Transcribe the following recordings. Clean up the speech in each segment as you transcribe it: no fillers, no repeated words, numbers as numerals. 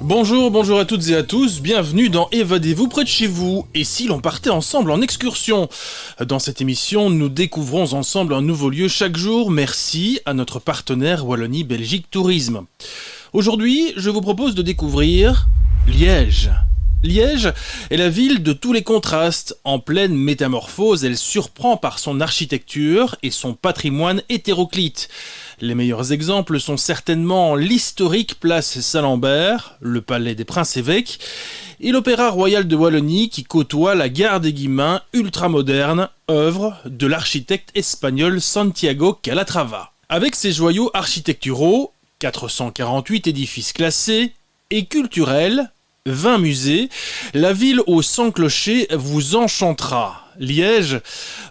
Bonjour à toutes et à tous, bienvenue dans Évadez-vous près de chez vous. Et si l'on partait ensemble en excursion? Dans cette émission, nous découvrons ensemble un nouveau lieu chaque jour, merci à notre partenaire Wallonie-Belgique Tourisme. Aujourd'hui, je vous propose de découvrir Liège. Liège est la ville de tous les contrastes. En pleine métamorphose, elle surprend par son architecture et son patrimoine hétéroclite. Les meilleurs exemples sont certainement l'historique place Saint-Lambert, le palais des Princes-Évêques et l'Opéra Royal de Wallonie qui côtoie la gare des Guillemins ultramoderne, œuvre de l'architecte espagnol Santiago Calatrava. Avec ses joyaux architecturaux, 448 édifices classés et culturels, 20 musées, la ville aux 100 clochers vous enchantera. Liège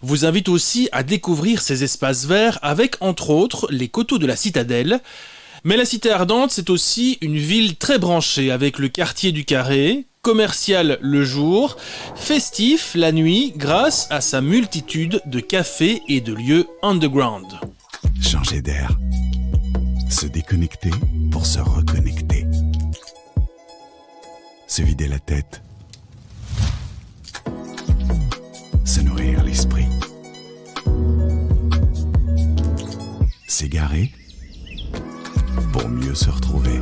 vous invite aussi à découvrir ses espaces verts avec entre autres les coteaux de la Citadelle. Mais la Cité Ardente, c'est aussi une ville très branchée avec le quartier du Carré, commercial le jour, festif la nuit grâce à sa multitude de cafés et de lieux underground. Changer d'air, se déconnecter pour se reconnecter. Se vider la tête, se nourrir l'esprit, s'égarer pour mieux se retrouver,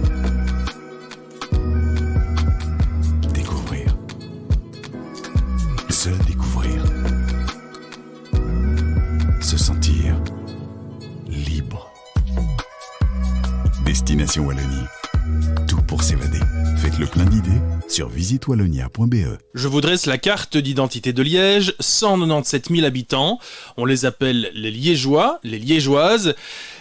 découvrir, se découvrir, se sentir libre. Destination Wallonie, tout pour s'évader. Faites le plein d'idées sur visitewallonia.be. Je vous dresse la carte d'identité de Liège, 197 000 habitants, on les appelle les Liégeois, les Liégeoises,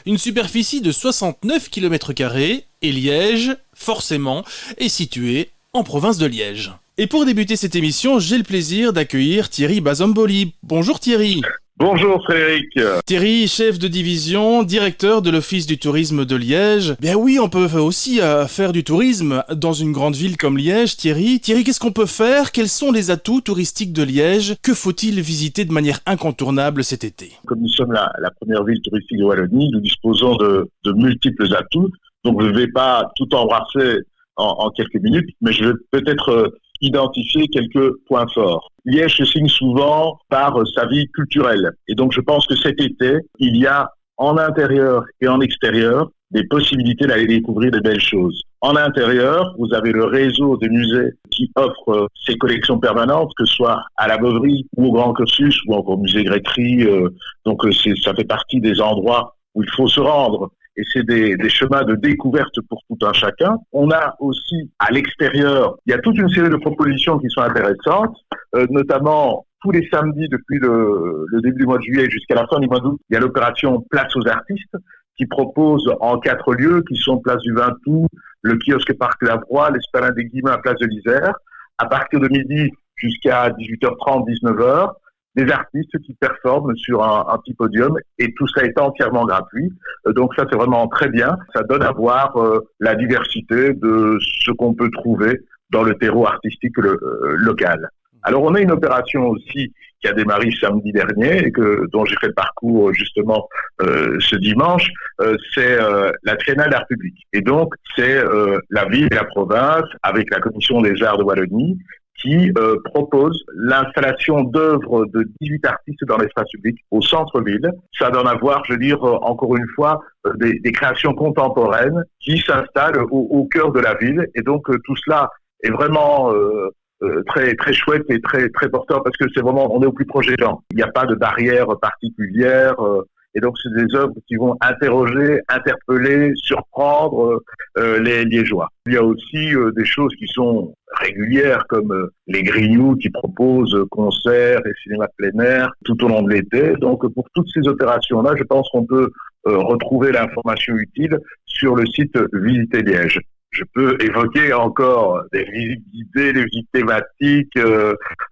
une superficie de 69 km² et Liège, forcément, est située en province de Liège. Et pour débuter cette émission, j'ai le plaisir d'accueillir Thierry Bazamboli. Bonjour Thierry. Bonjour Frédéric. Thierry, chef de division, directeur de l'Office du tourisme de Liège. Bien oui, on peut aussi faire du tourisme dans une grande ville comme Liège, Thierry. Thierry, qu'est-ce qu'on peut faire? Quels sont les atouts touristiques de Liège? Que faut-il visiter de manière incontournable cet été? Comme nous sommes la première ville touristique de Wallonie, nous disposons de multiples atouts. Donc je ne vais pas tout embrasser en quelques minutes, mais je vais peut-être identifier quelques points forts. Liège se signe souvent par sa vie culturelle. Et donc, je pense que cet été, il y a en intérieur et en extérieur des possibilités d'aller découvrir de belles choses. En intérieur, vous avez le réseau des musées qui offrent ses collections permanentes, que ce soit à la Beuverie ou au Grand Cursus ou encore au musée Grétry. Donc, ça fait partie des endroits où il faut se rendre. Et c'est des chemins de découverte pour tout un chacun. On a aussi, à l'extérieur, il y a toute une série de propositions qui sont intéressantes, notamment tous les samedis depuis le début du mois de juillet jusqu'à la fin du mois d'août, il y a l'opération Place aux artistes qui propose en 4 lieux, qui sont Place du Vintou, le kiosque Parc Lavroy, l'Esplanade des Guillemins, Place de l'Isère, à partir de midi jusqu'à 18h30, 19h. Des artistes qui performent sur un petit podium et tout ça est entièrement gratuit. Donc ça, c'est vraiment très bien. Ça donne à voir la diversité de ce qu'on peut trouver dans le terreau artistique local. Alors on a une opération aussi qui a démarré samedi dernier et dont j'ai fait le parcours justement ce dimanche. C'est la Triennale d'Art Public. Et donc c'est la ville et la province avec la Commission des Arts de Wallonie qui propose l'installation d'œuvres de 18 artistes dans l'espace public au centre-ville. Ça donne à voir, je veux dire, encore une fois, des créations contemporaines qui s'installent au cœur de la ville. Et donc, tout cela est vraiment très très chouette et très très porteur parce que c'est vraiment, on est au plus proche des gens. Il n'y a pas de barrière particulière. Et donc, c'est des œuvres qui vont interroger, interpeller, surprendre les Liégeois. Il y a aussi des choses qui sont régulières, comme les Grignoux qui proposent concerts et cinéma de plein air tout au long de l'été. Donc, pour toutes ces opérations-là, je pense qu'on peut retrouver l'information utile sur le site Visiter Liège. Je peux évoquer encore des visites guidées, des visites thématiques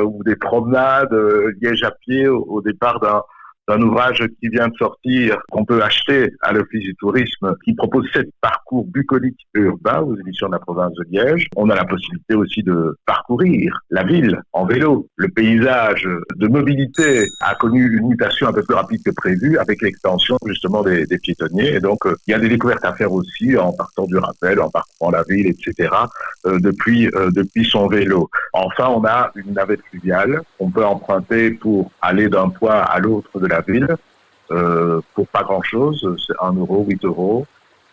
ou des promenades Liège à pied au départ d'un ouvrage qui vient de sortir, qu'on peut acheter à l'Office du tourisme, qui propose 7 parcours bucoliques urbains aux éditions de la province de Liège. On a la possibilité aussi de parcourir la ville en vélo. Le paysage de mobilité a connu une mutation un peu plus rapide que prévu avec l'extension justement des piétonniers. Et donc, il y a des découvertes à faire aussi en partant du rappel, en parcourant la ville, etc. Depuis son vélo. Enfin, on a une navette fluviale qu'on peut emprunter pour aller d'un point à l'autre de la ville pour pas grand-chose, c'est 1 euro, 8 euros.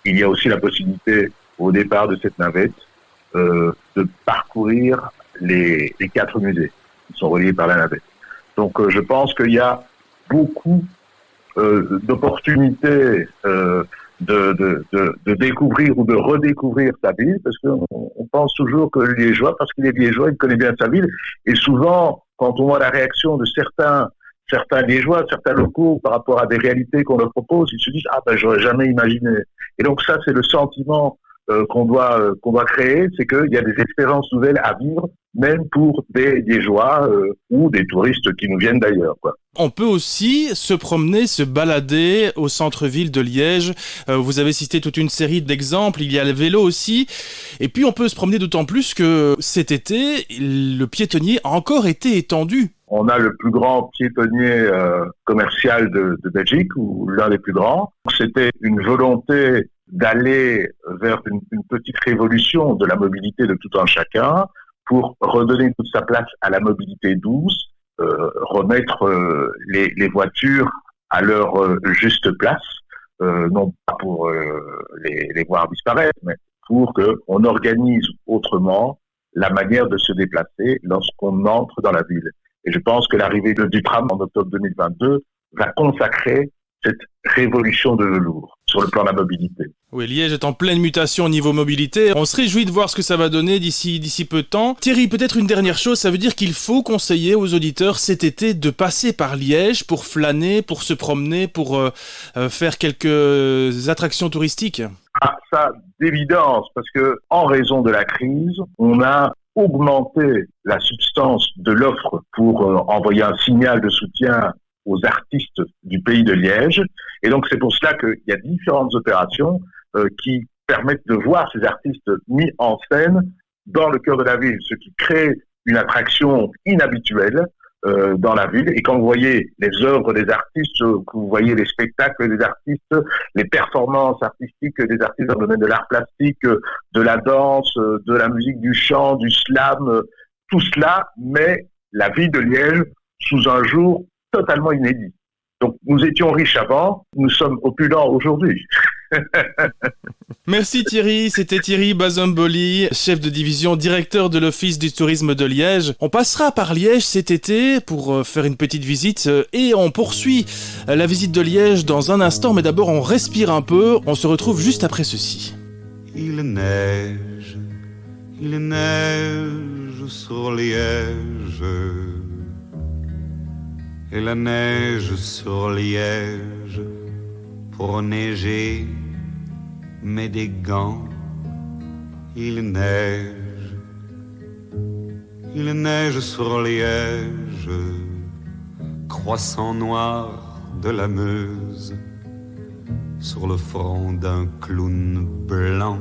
Il y a aussi la possibilité, au départ de cette navette, de parcourir les 4 musées qui sont reliés par la navette. Donc, je pense qu'il y a beaucoup d'opportunités de découvrir ou de redécouvrir sa ville, parce qu'on pense toujours que le Liégeois, parce qu'il est Liégeois, il connaît bien sa ville, et souvent, quand on voit la réaction de certains Liégeois, certains locaux par rapport à des réalités qu'on leur propose, ils se disent j'aurais jamais imaginé. Et donc ça, c'est le sentiment qu'on doit créer, c'est qu'il y a des expériences nouvelles à vivre, même pour des Liégeois ou des touristes qui nous viennent d'ailleurs, quoi. On peut aussi se promener, se balader au centre-ville de Liège. Vous avez cité toute une série d'exemples. Il y a le vélo aussi. Et puis, on peut se promener d'autant plus que cet été, le piétonnier a encore été étendu. On a le plus grand piétonnier commercial de Belgique, ou l'un des plus grands. C'était une volonté d'aller vers une petite révolution de la mobilité de tout un chacun pour redonner toute sa place à la mobilité douce, remettre les voitures à leur juste place, non pas pour les voir disparaître, mais pour qu'on organise autrement la manière de se déplacer lorsqu'on entre dans la ville. Et je pense que l'arrivée du tram en octobre 2022 va consacrer cette révolution de velours sur le plan de la mobilité. Oui, Liège est en pleine mutation au niveau mobilité. On se réjouit de voir ce que ça va donner d'ici peu de temps. Thierry, peut-être une dernière chose, ça veut dire qu'il faut conseiller aux auditeurs cet été de passer par Liège pour flâner, pour se promener, pour faire quelques attractions touristiques. Ça, d'évidence, parce que en raison de la crise, on a augmenté la substance de l'offre pour envoyer un signal de soutien aux artistes du pays de Liège. Et donc, c'est pour cela qu'il y a différentes opérations qui permettent de voir ces artistes mis en scène dans le cœur de la ville, ce qui crée une attraction inhabituelle dans la ville. Et quand vous voyez les œuvres des artistes, que vous voyez les spectacles des artistes, les performances artistiques des artistes dans le domaine de l'art plastique, de la danse, de la musique, du chant, du slam, tout cela met la ville de Liège sous un jour totalement inédit. Donc, nous étions riches avant, nous sommes opulents aujourd'hui. Merci Thierry, c'était Thierry Bazomboli, chef de division, directeur de l'Office du tourisme de Liège. On passera par Liège cet été pour faire une petite visite et on poursuit la visite de Liège dans un instant, mais d'abord on respire un peu, on se retrouve juste après ceci. Il neige sur Liège, et la neige sur Liège pour neiger, met des gants. Il neige sur Liège, croissant noir de la Meuse, sur le front d'un clown blanc.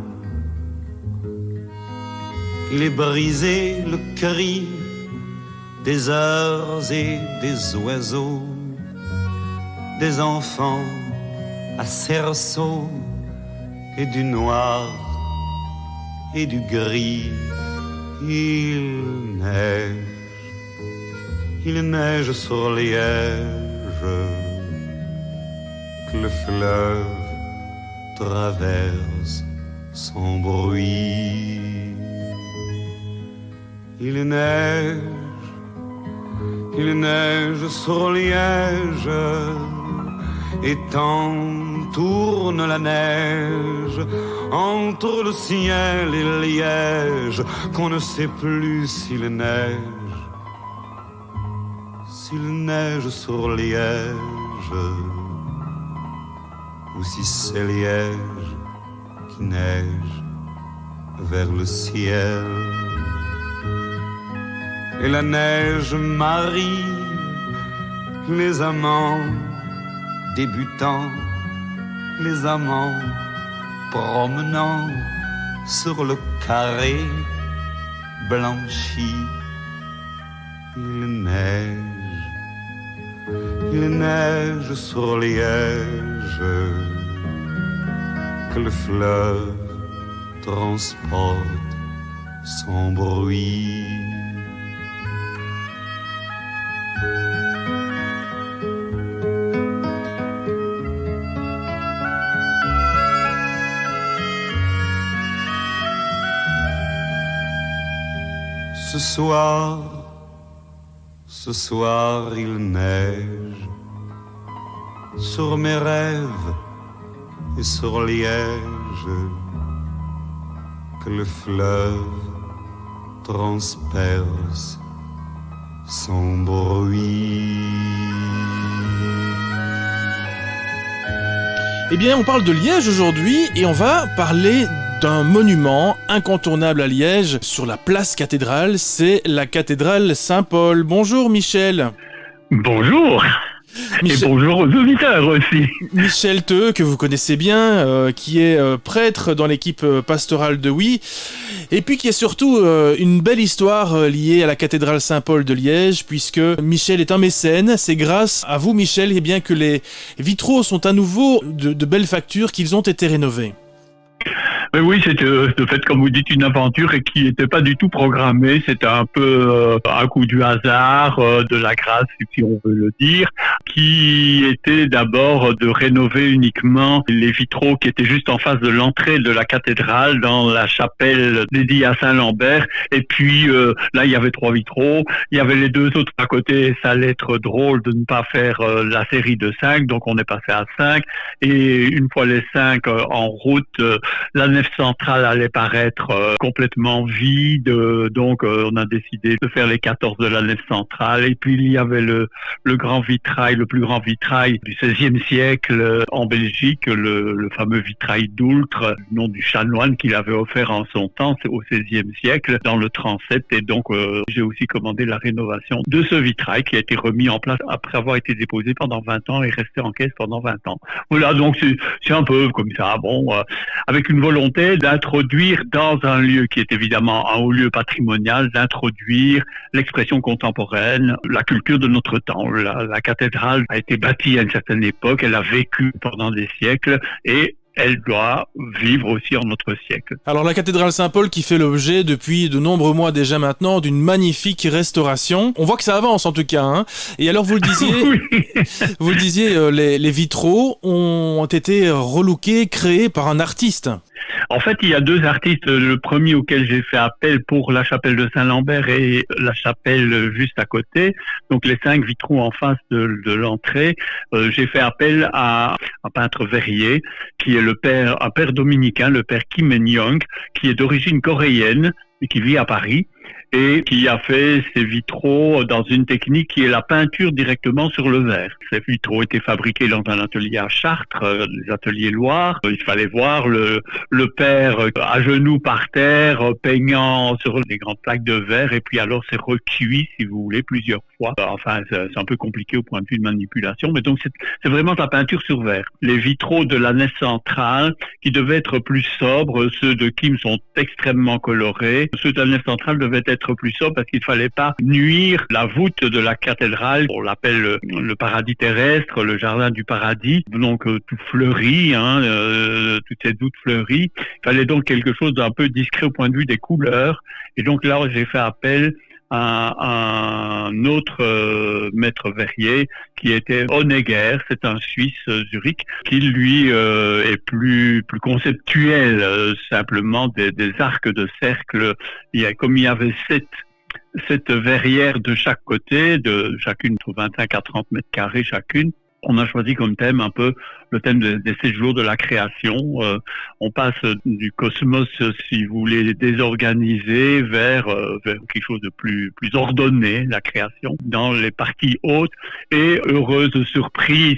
Il est brisé le cri des heures et des oiseaux, des enfants à cerceau, et du noir et du gris. Il neige sur Liège, que le fleuve traverse sans bruit. Il neige sur Liège, et tant tourne la neige entre le ciel et Liège qu'on ne sait plus s'il neige sur Liège, ou si c'est Liège qui neige vers le ciel. Et la neige marie les amants débutants, les amants promenant sur le carré blanchi. Il neige sur Liège, que le fleuve transporte sans bruit. Ce soir il neige sur mes rêves et sur Liège, que le fleuve transperce sans bruit. Eh bien, on parle de Liège aujourd'hui et on va parler d'un monument incontournable à Liège, sur la place cathédrale, c'est la cathédrale Saint-Paul. Bonjour Michel. Bonjour. Et bonjour aux auditeurs aussi. Michel Theux, que vous connaissez bien, qui est prêtre dans l'équipe pastorale de Oui, et puis qui est surtout une belle histoire liée à la cathédrale Saint-Paul de Liège, puisque Michel est un mécène. C'est grâce à vous, Michel, eh bien, que les vitraux sont à nouveau de belle facture, qu'ils ont été rénovés. Oui, c'était de fait, comme vous dites, une aventure et qui n'était pas du tout programmée. C'était un peu un coup du hasard, de la grâce, si on veut le dire, qui était d'abord de rénover uniquement les vitraux qui étaient juste en face de l'entrée de la cathédrale, dans la chapelle dédiée à Saint-Lambert. Et puis là, il y avait 3 vitraux. Il y avait les 2 autres à côté. Ça allait être drôle de ne pas faire la série de 5, donc on est passé à 5. Et une fois les 5 en route, la nef centrale allait paraître complètement vide, donc on a décidé de faire les 14 de la nef centrale. Et puis il y avait le grand vitrail, le plus grand vitrail du XVIe siècle en Belgique, le fameux vitrail d'Oultre, du nom du chanoine qu'il avait offert en son temps, au XVIe siècle, dans le transept. Et donc j'ai aussi commandé la rénovation de ce vitrail qui a été remis en place après avoir été déposé pendant 20 ans et resté en caisse pendant 20 ans. Voilà, donc c'est un peu comme ça, avec une volonté d'introduire dans un lieu qui est évidemment un haut lieu patrimonial, d'introduire l'expression contemporaine, la culture de notre temps. La cathédrale a été bâtie à une certaine époque, elle a vécu pendant des siècles et elle doit vivre aussi en notre siècle. Alors la cathédrale Saint-Paul qui fait l'objet depuis de nombreux mois déjà maintenant d'une magnifique restauration. On voit que ça avance en tout cas, hein. Et alors vous le disiez, Oui. vous le disiez, les vitraux ont été relookés, créés par un artiste. En fait, il y a 2 artistes. Le premier auquel j'ai fait appel pour la chapelle de Saint-Lambert et la chapelle juste à côté, donc les 5 vitraux en face de l'entrée, j'ai fait appel à un peintre verrier qui est un père dominicain, le père Kim En-young, qui est d'origine coréenne et qui vit à Paris, et qui a fait ses vitraux dans une technique qui est la peinture directement sur le verre. Ces vitraux étaient fabriqués dans un atelier à Chartres, les ateliers Loire. Il fallait voir le père à genoux par terre, peignant sur des grandes plaques de verre, et puis alors c'est recuit, si vous voulez, plusieurs fois. Enfin, c'est un peu compliqué au point de vue de manipulation, mais donc c'est vraiment de la peinture sur verre. Les vitraux de la nef centrale, qui devaient être plus sobres, ceux de Kim sont extrêmement colorés. Ceux de la nef centrale devaient être plus sobre parce qu'il ne fallait pas nuire la voûte de la cathédrale. On l'appelle le paradis terrestre, le jardin du paradis, donc tout fleuri, toutes ces voûtes fleuries. Il fallait donc quelque chose d'un peu discret au point de vue des couleurs. Et donc là, j'ai fait appel à un autre maître verrier qui était Honegger, c'est un Suisse, Zurich, qui lui est plus conceptuel, simplement des arcs de cercle. Comme il y avait 7 verrières de chaque côté, de chacune entre 25 à 30 mètres carrés chacune, on a choisi comme thème un peu le thème des 7 jours de la création. On passe du cosmos, si vous voulez, désorganisé vers quelque chose de plus ordonné, la création, dans les parties hautes. Et heureuse surprise,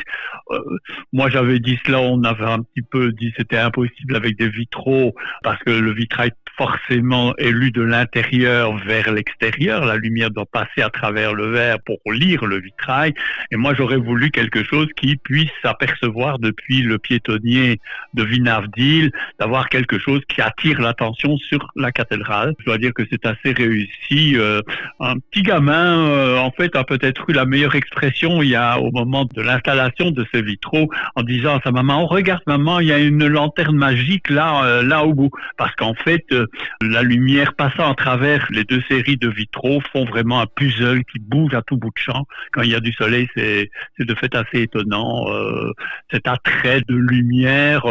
moi j'avais dit cela, on avait un petit peu dit c'était impossible avec des vitraux, parce que le vitrail forcément élue de l'intérieur vers l'extérieur. La lumière doit passer à travers le verre pour lire le vitrail. Et moi, j'aurais voulu quelque chose qui puisse s'apercevoir depuis le piétonnier de Vinavdil, d'avoir quelque chose qui attire l'attention sur la cathédrale. Je dois dire que c'est assez réussi. Un petit gamin, en fait, a peut-être eu la meilleure expression au moment de l'installation de ces vitraux en disant à sa maman: « Oh, regarde maman, il y a une lanterne magique là au bout. » Parce qu'en fait, la lumière passant à travers les deux séries de vitraux font vraiment un puzzle qui bouge à tout bout de champ. Quand il y a du soleil, c'est de fait assez étonnant. Cet attrait de lumière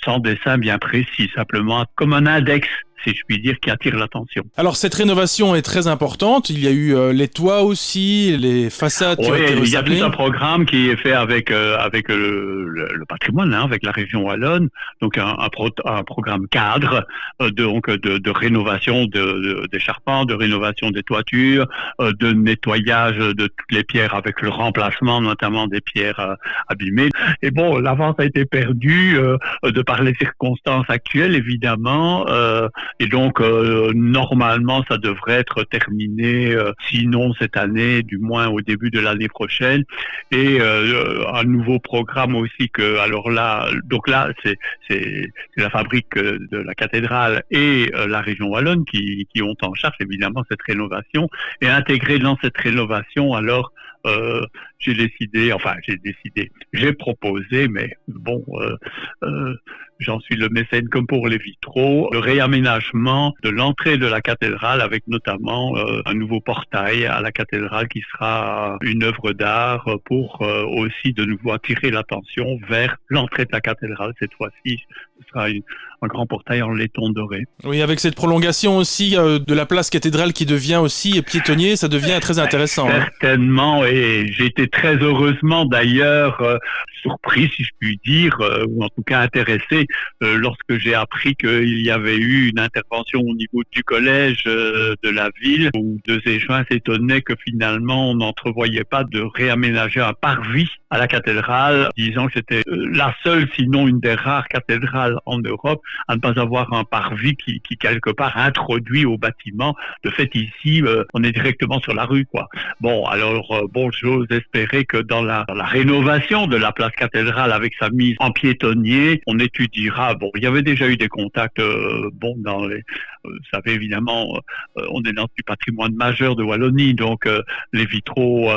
sans dessin bien précis, simplement comme un index, si je puis dire, qui attire l'attention. Alors cette rénovation est très importante, il y a eu les toits aussi, les façades qui ont été resablées. Il y a tout un programme qui est fait avec le patrimoine, avec la région wallonne, donc un programme cadre de rénovation des charpentes, de rénovation des toitures, de nettoyage de toutes les pierres avec le remplacement notamment des pierres abîmées. Et bon, l'avance a été perdue de par les circonstances actuelles, évidemment. Et donc, normalement, ça devrait être terminé, sinon cette année, du moins au début de l'année prochaine. Et un nouveau programme aussi alors là, c'est la fabrique de la cathédrale et la région wallonne qui ont en charge évidemment cette rénovation. Et intégré dans cette rénovation, alors, j'ai proposé, mais bon, j'en suis le mécène comme pour les vitraux, le réaménagement de l'entrée de la cathédrale avec notamment un nouveau portail à la cathédrale qui sera une œuvre d'art pour aussi de nouveau attirer l'attention vers l'entrée de la cathédrale. Cette fois-ci, ce sera un grand portail en laiton doré. Oui, avec cette prolongation aussi de la place cathédrale qui devient aussi piétonnier, ça devient très intéressant. Certainement, et j'ai été très heureusement d'ailleurs surpris, si je puis dire, ou en tout cas intéressé, lorsque j'ai appris qu'il y avait eu une intervention au niveau du collège de la ville, où deux échevins s'étonnaient que finalement on n'entrevoyait pas de réaménager un parvis à la cathédrale, disant que c'était la seule, sinon une des rares cathédrales en Europe à ne pas avoir un parvis qui quelque part introduit au bâtiment. De fait, ici, on est directement sur la rue, quoi. Bon, alors, j'ose espérer que dans la rénovation de la place cathédrale avec sa mise en piétonnier, on étudiera. Bon, il y avait déjà eu des contacts, vous savez, évidemment, on est dans du patrimoine majeur de Wallonie, donc les vitraux,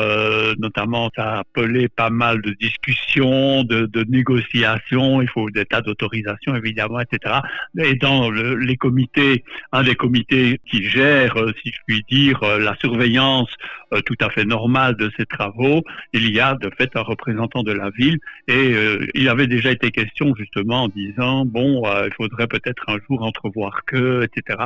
notamment, ça a appelé pas mal de discussions, de négociations, il faut des tas d'autorisations, évidemment, etc. Et dans les comités, un des comités qui gère, si je puis dire, la surveillance tout à fait normale de ces travaux, il y a de fait un représentant de la ville, et il avait déjà été question justement en disant, il faudrait peut-être un jour entrevoir etc.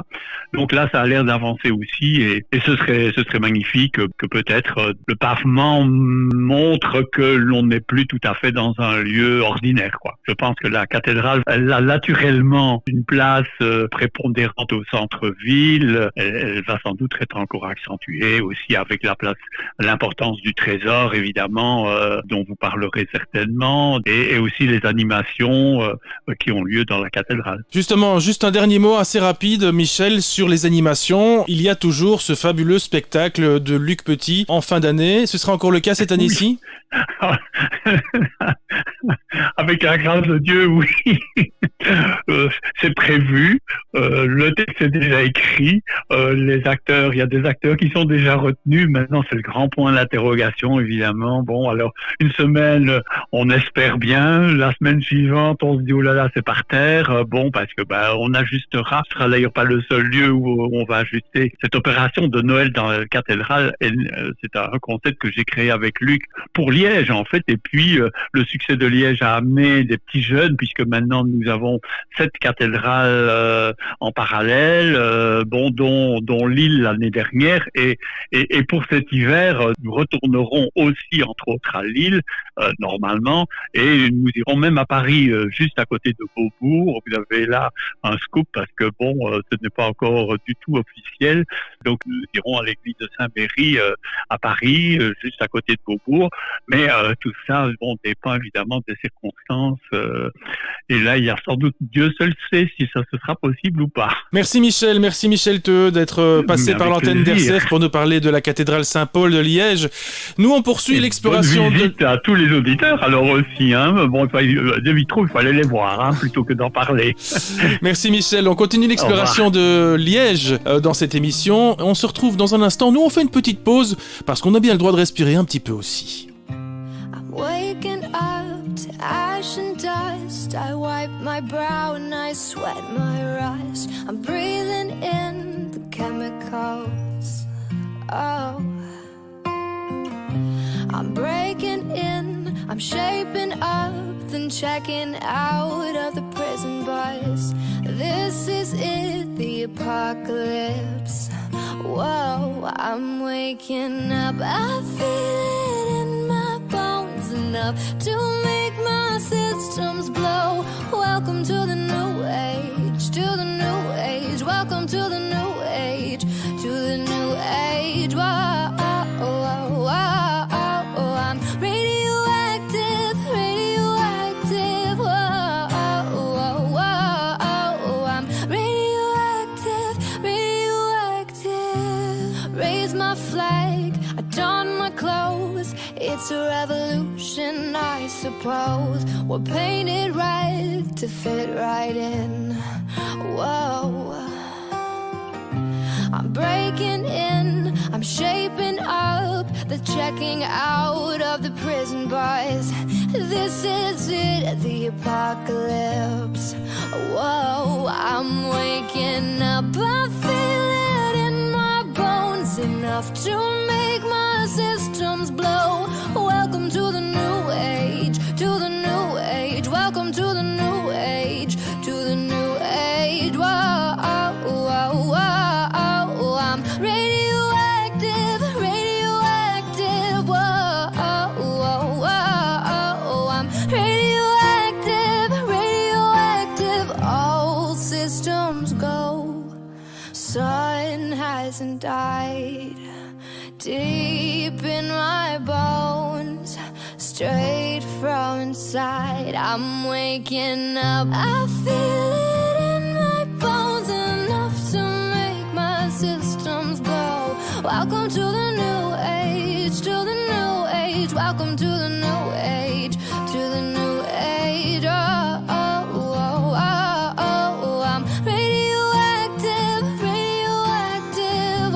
Donc là, ça a l'air d'avancer aussi, et ce serait magnifique que peut-être le pavement montre que l'on n'est plus tout à fait dans un lieu ordinaire, quoi. Je pense que la cathédrale, elle a naturellement une place prépondérante au centre-ville. Elle va sans doute être encore accentuée aussi avec l'importance du trésor, évidemment, dont vous parlerez certainement, et aussi les animations qui ont lieu dans la cathédrale. Justement, juste un dernier mot assez rapide, Michel, sur les animations. Il y a toujours ce fabuleux spectacle de Luc Petit en fin d'année. Ce sera encore le cas cette année-ci ? Avec la grâce de Dieu, oui. C'est prévu. Le texte est déjà écrit. Il y a des acteurs qui sont déjà retenus. Maintenant, c'est le grand point d'interrogation, évidemment. Bon, alors, une semaine, on espère bien. La semaine suivante, on se dit, oh là là, c'est par terre. Parce que, on ajustera. Ce sera d'ailleurs pas le seul lieu où on va ajuster. Cette opération de Noël dans la cathédrale, c'est un concept que j'ai créé avec Luc pour Liège, en fait. Et puis, le succès de Liège a amené des petits jeunes, puisque maintenant, nous avons 7 cathédrales en parallèle, dont Lille l'année dernière. Et pour cet hiver, nous retournerons aussi, entre autres, à Lille, normalement, et nous irons même à Paris, juste à côté de Beaubourg. Vous avez là un scoop, parce que ce n'est pas encore du tout officiel. Donc, nous irons à l'église de Saint-Méry à Paris, juste à côté de Beaubourg. Mais tout ça, dépend évidemment des circonstances. Et là, il y a sans doute, Dieu seul sait si ça se sera possible ou pas. Merci Michel Theux d'être passé par l'antenne d'RCF pour nous parler de la cathédrale Saint-Paul de Liège. Nous, on poursuit l'exploration bonne visite à tous les auditeurs, alors aussi. Des vitraux, il faut aller les voir, plutôt que d'en parler. Merci Michel. On continue l'exploration de Liège dans cette émission. On se retrouve dans un instant. Nous, on fait une petite pause parce qu'on a bien le droit de respirer un petit peu aussi. Waking up to ash and dust, I wipe my brow and I sweat my rust. I'm breathing in the chemicals. Oh, I'm breaking in, I'm shaping up, then checking out of the prison bus. This is it, the apocalypse. Whoa, I'm waking up, I feel it in my bones enough to make my systems blow. Welcome to the new age, to the new age. Welcome to the new age, to the new age. Whoa, I'm radioactive, radioactive. Whoa, I'm radioactive, radioactive. Raise my flag, I don my clothes. It's a revolution, I suppose. We're painted red to fit right in. Whoa, I'm breaking in, I'm shaping up, the checking out of the prison bars. This is it, the apocalypse. Whoa, I'm waking up, I feel it in my bones enough to make my systems blow. Welcome to the new age, to the new age. Welcome to the new age, to the new age. Whoa, I'm radioactive, radioactive. Whoa, I'm radioactive, radioactive. All systems go. Sun hasn't died. Deep in my bones, straight from inside, I'm waking up. I feel it in my bones enough to make my systems go. Welcome to the new age, to the new age. Welcome to the new age, to the new age. I'm radioactive, radioactive.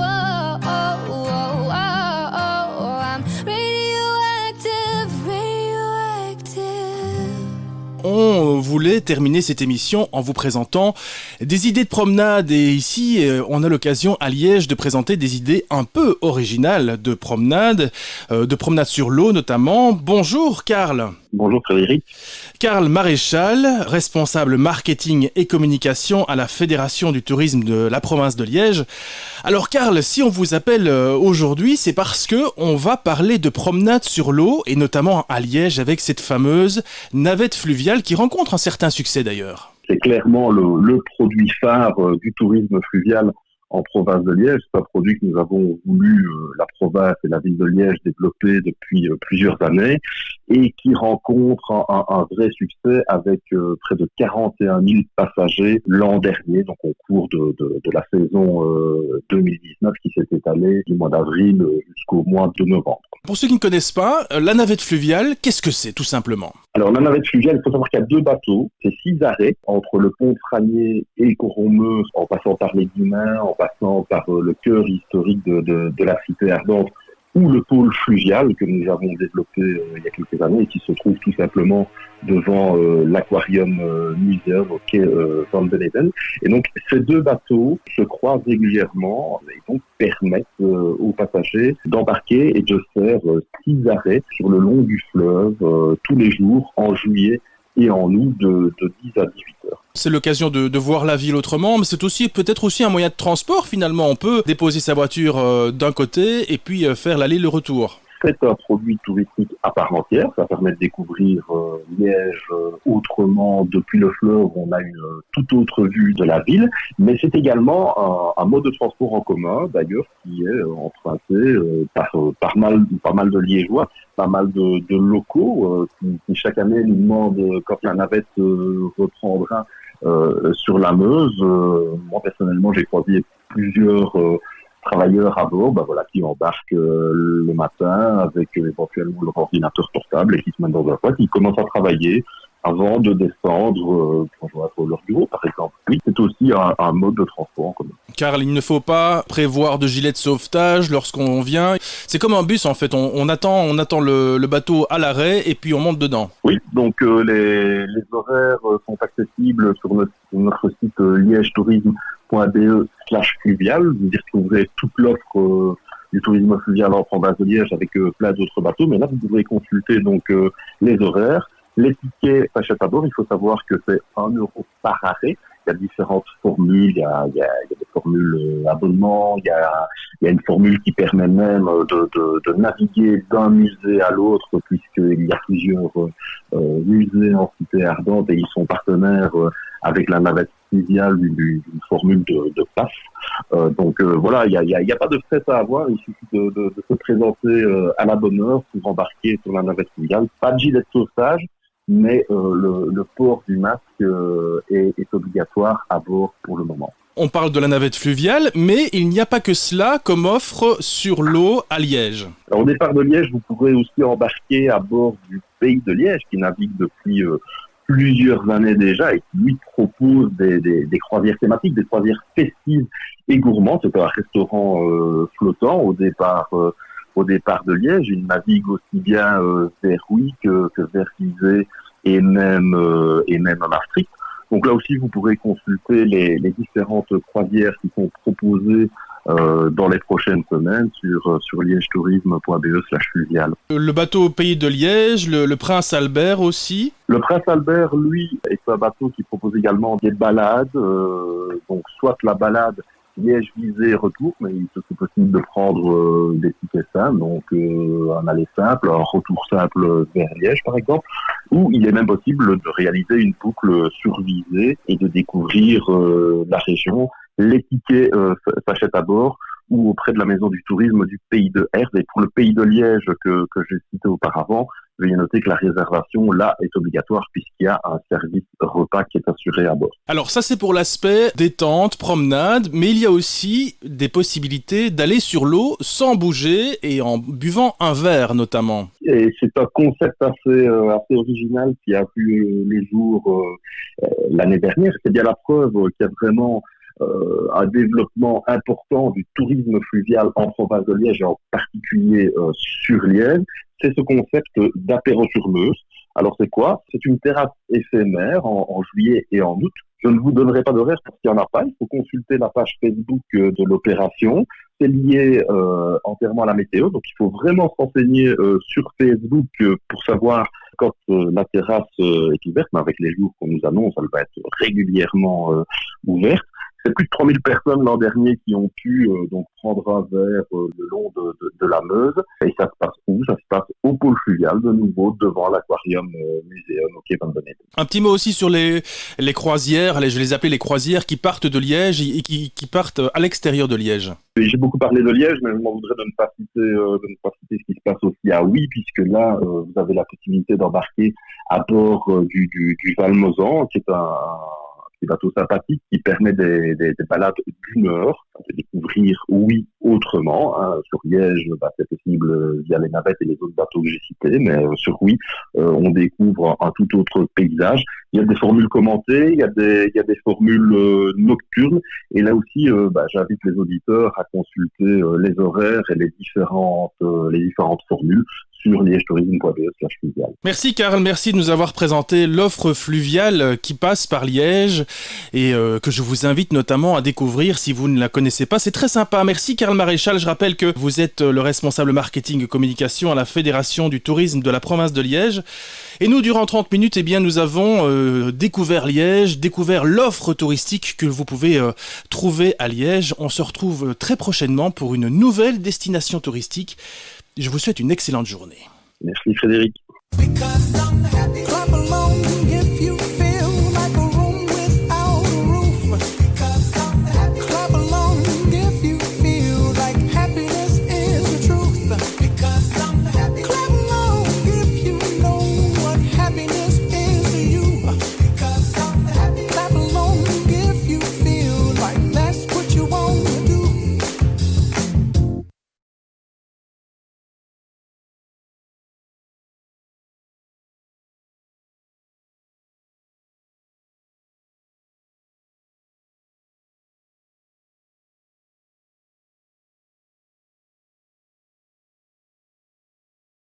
I'm radioactive, radioactive. On voulait terminer cette émission en vous présentant des idées de promenade et ici on a l'occasion à Liège de présenter des idées un peu originales de promenade sur l'eau notamment. Bonjour Karl. Bonjour Frédéric. Karl Maréchal, responsable marketing et communication à la Fédération du tourisme de la province de Liège. Alors Karl, si on vous appelle aujourd'hui, c'est parce que on va parler de promenade sur l'eau et notamment à Liège avec cette fameuse navette fluviale qui rencontre un certain succès d'ailleurs. C'est clairement le produit phare du tourisme fluvial en province de Liège. C'est un produit que nous avons voulu, la province et la ville de Liège, développer depuis plusieurs années et qui rencontre un vrai succès avec près de 41 000 passagers l'an dernier, donc au cours de la saison 2019 qui s'est étalée du mois d'avril jusqu'au mois de novembre. Pour ceux qui ne connaissent pas, la navette fluviale, qu'est-ce que c'est tout simplement ? Alors la navette fluviale, il faut savoir qu'il y a 2 bateaux, c'est 6 arrêts entre le pont de Franier et Coromeux, en passant par les Guillemins, en passant par le cœur historique de la cité ardente, ou le pôle fluvial que nous avons développé il y a quelques années et qui se trouve tout simplement devant l'aquarium museum au quai Van den Eden. Et donc ces 2 bateaux se croisent régulièrement et donc permettent aux passagers d'embarquer et de faire 6 arrêts sur le long du fleuve tous les jours en juillet et en août de 10 à 18 heures. C'est l'occasion de voir la ville autrement, mais c'est aussi peut-être aussi un moyen de transport finalement. On peut déposer sa voiture d'un côté et puis faire l'aller le retour. c'est un produit touristique à part entière. Ça permet de découvrir Liège autrement. Depuis le fleuve, on a une toute autre vue de la ville. Mais c'est également un mode de transport en commun, d'ailleurs, qui est emprunté par pas mal de Liégeois, pas mal de locaux qui chaque année nous demandent, quand la navette reprendra sur la Meuse. Moi, personnellement, j'ai croisé plusieurs travailleurs à bord, qui embarquent le matin avec éventuellement leur ordinateur portable et qui se mettent dans un boîte, qui commencent à travailler avant de descendre pour rejoindre leur bureau, par exemple. Oui, c'est aussi un mode de transport en commun. Karl, il ne faut pas prévoir de gilet de sauvetage lorsqu'on vient. C'est comme un bus en fait, on attend le bateau à l'arrêt et puis on monte dedans. Oui, donc les horaires sont accessibles sur notre site liegetourisme.be/fluvial. Vous y retrouverez toute l'offre du tourisme fluvial en province de Liège avec plein d'autres bateaux. Mais là, vous pourrez consulter donc les horaires. Les tickets s'achètent à bord. Il faut savoir que c'est 1 euro par arrêt. Il y a différentes formules. Il y a des formules abonnement. Il y a une formule qui permet même de naviguer d'un musée à l'autre, puisqu'il y a plusieurs musées en cité ardente et ils sont partenaires avec la navette fluviale d'une formule de passe. Donc voilà, il y a pas de stress à avoir. Il suffit de se présenter à la bonne heure pour embarquer sur la navette fluviale. Pas de gilet de sauvetage, mais le port du masque est obligatoire à bord pour le moment. On parle de la navette fluviale, mais il n'y a pas que cela comme offre sur l'eau à Liège. Alors, au départ de Liège, vous pourrez aussi embarquer à bord du Pays de Liège, qui navigue depuis plusieurs années déjà et qui lui propose des croisières thématiques, des croisières festives et gourmandes. C'est un restaurant flottant au départ de Liège. Il navigue aussi bien vers Huy que vers Visé et même à Maastricht. Donc là aussi, vous pourrez consulter les différentes croisières qui sont proposées dans les prochaines semaines sur liegetourisme.be/fluvial. Le bateau Pays de Liège, le Prince Albert aussi. Le Prince Albert, lui, est un bateau qui propose également des balades, donc soit la balade Liège-Visé-retour, mais il est aussi possible de prendre des tickets simples, donc un aller simple, un retour simple vers Liège par exemple, ou il est même possible de réaliser une boucle sur Visé et de découvrir la région. Les tickets s'achètent à bord ou auprès de la maison du tourisme du Pays de Herve. Et pour le Pays de Liège que j'ai cité auparavant, veuillez noter que la réservation, là, est obligatoire puisqu'il y a un service repas qui est assuré à bord. Alors ça, c'est pour l'aspect détente, promenade, mais il y a aussi des possibilités d'aller sur l'eau sans bouger et en buvant un verre notamment. Et c'est un concept assez original qui a vu les jours l'année dernière. C'est bien la preuve qu'il y a vraiment un développement important du tourisme fluvial en province de Liège et en particulier sur Liège. C'est ce concept d'apéro sur Meuse. Alors c'est quoi? C'est une terrasse éphémère en juillet et en août. Je ne vous donnerai pas d'horaire parce qu'il n'y en a pas. Il faut consulter la page Facebook de l'opération. C'est lié entièrement à la météo. Donc il faut vraiment se renseigner sur Facebook pour savoir quand la terrasse est ouverte. Mais avec les jours qu'on nous annonce, elle va être régulièrement ouverte. C'est plus de 3000 personnes l'an dernier qui ont pu donc prendre un verre le long de la Meuse. Et ça se passe où? Ça se passe au pôle fluvial, de nouveau, devant l'aquarium muséum au Quai Van Bonnet. Un petit mot aussi sur les croisières, je vais les appeler les croisières qui partent de Liège et qui partent à l'extérieur de Liège. J'ai beaucoup parlé de Liège, mais je m'en voudrais de ne pas citer ce qui se passe aussi à Huy, puisque là, vous avez la possibilité d'embarquer à bord du Valmozan, qui est un bateau sympathique qui permet des balades d'1 heure, de découvrir Huy autrement. Sur Liège, c'est possible via les navettes et les autres bateaux que j'ai cités, mais sur Huy, on découvre un tout autre paysage. Il y a des formules commentées, il y a des formules nocturnes, et là aussi, j'invite les auditeurs à consulter les horaires et les différentes formules sur liegetourisme.be/fluvial. Merci Karl, merci de nous avoir présenté l'offre fluviale qui passe par Liège et que je vous invite notamment à découvrir si vous ne la connaissez pas. C'est très sympa. Merci Karl Maréchal. Je rappelle que vous êtes le responsable marketing et communication à la Fédération du tourisme de la province de Liège. Et nous, durant 30 minutes, nous avons découvert Liège, découvert l'offre touristique que vous pouvez trouver à Liège. On se retrouve très prochainement pour une nouvelle destination touristique. Je vous souhaite une excellente journée. Merci Frédéric. Because